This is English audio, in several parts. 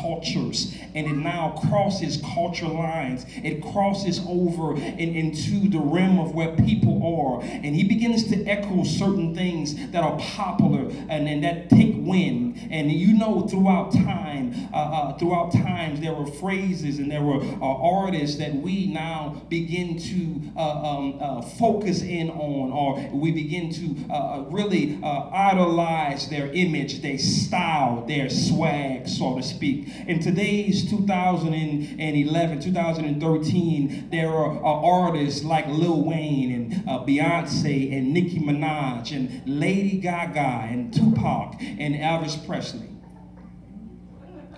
cultures, and it now crosses culture lines. It crosses over into the realm of where people are, and he begins to echo certain things that are popular and that take wind. And you know, throughout times, there were phrases and there were artists that we now begin to focus in on, or we begin to really idolize their image, their style, their swag, so to speak. In today's 2011, 2013, there are artists like Lil Wayne and Beyonce and Nicki Minaj and Lady Gaga and Tupac and Elvis Presley.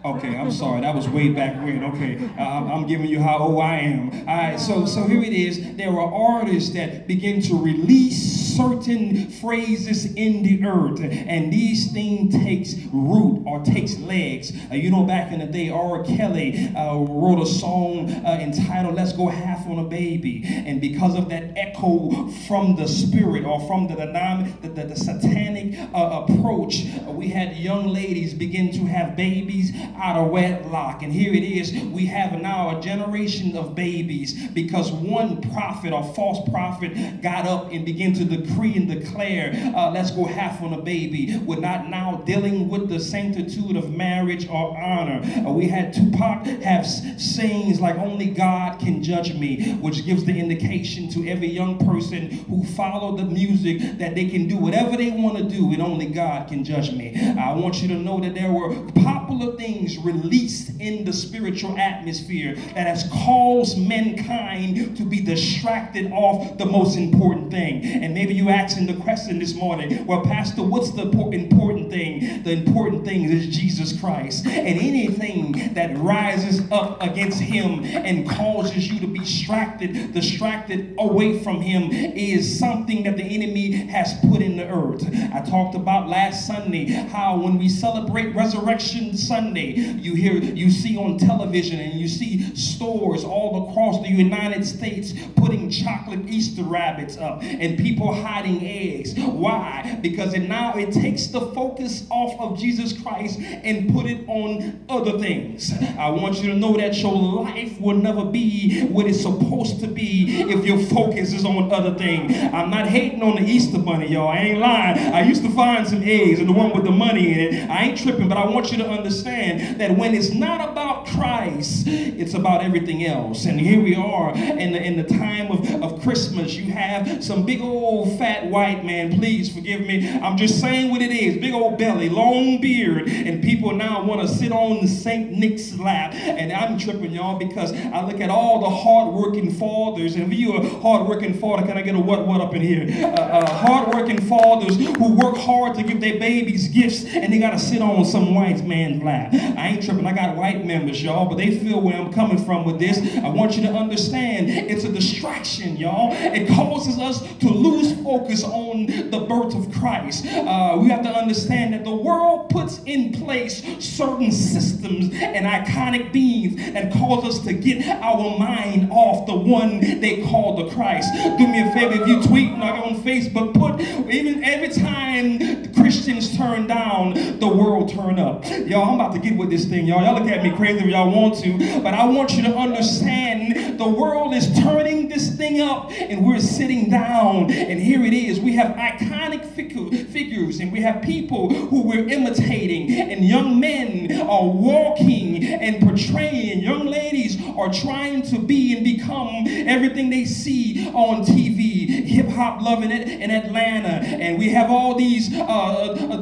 Okay, I'm sorry, that was way back when. Okay, I'm giving you how old I am. All right, so here it is. There are artists that begin to release certain phrases in the earth, and these things takes root or takes legs. You know, back in the day, R. Kelly wrote a song entitled "Let's Go Half on a Baby," and because of that echo from the spirit or from the satanic approach, we had young ladies begin to have babies out of wedlock. And here it is, we have now a generation of babies because one prophet or false prophet got up and began to decree and declare, let's go half on a baby. We're not now dealing with the sanctitude of marriage or honor. We had Tupac have sayings like, only God can judge me, which gives the indication to every young person who follow the music that they can do whatever they want to do and only God can judge me. I want you to know that there were popular things released in the spiritual atmosphere that has caused mankind to be distracted off the most important thing. And maybe you asking the question this morning, well, Pastor, what's the important thing? The important thing is Jesus Christ. And anything that rises up against him and causes you to be distracted away from him is something that the enemy has put in the earth. I talked about last Sunday how when we celebrate Resurrection Sunday, you see on television and you see stores all across the United States putting chocolate Easter rabbits up and people hiding eggs. Why? Because now it takes the focus off of Jesus Christ and put it on other things. I want you to know that your life will never be what it's supposed to be if your focus is on other things. I'm not hating on the Easter bunny, y'all. I ain't lying. I used to find some eggs and the one with the money in it. I ain't tripping, but I want you to understand that when it's not about Christ, it's about everything else. And here we are in the time of Christmas. You have some big old fat white man, please forgive me, I'm just saying what it is, big old belly, long beard, and people now want to sit on the St. Nick's lap. And I'm tripping, y'all, because I look at all the hard-working fathers, and if you're a hard-working father, can I get a what up in here? Hard-working fathers who work hard to give their babies gifts, and they got to sit on some white man's lap. I ain't tripping. I got white members, y'all, but they feel where I'm coming from with this. I want you to understand it's a distraction, y'all. It causes us to lose focus on the birth of Christ. We have to understand that the world puts in place certain systems and iconic beings that cause us to get our mind off the one they call the Christ. Do me a favor, if you tweet on Facebook, put even every time the Christians turn down, the world turn up. Y'all, I'm about to get with this thing, y'all. Y'all look at me crazy if y'all want to, but I want you to understand the world is turning this thing up and we're sitting down, and here it is. We have iconic figures and we have people who we're imitating, and young men are walking and portraying, young ladies are trying to be and become everything they see on TV. Hip-hop loving it in Atlanta, and we have all these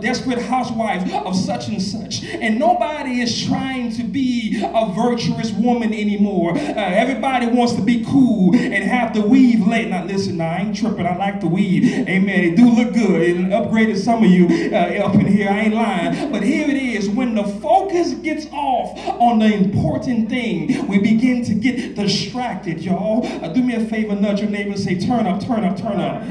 desperate housewives of such and such, and nobody is trying to be a virtuous woman anymore. Everybody wants to be cool and have the weave late. Now listen, I ain't tripping, I like the weave, amen, it do look good. It upgraded some of you up in here, I ain't lying, but here it is. When the focus gets off on the important thing, we begin to get distracted, y'all. Do me a favor, nudge your neighbor and say, turn up, turn up, turn up.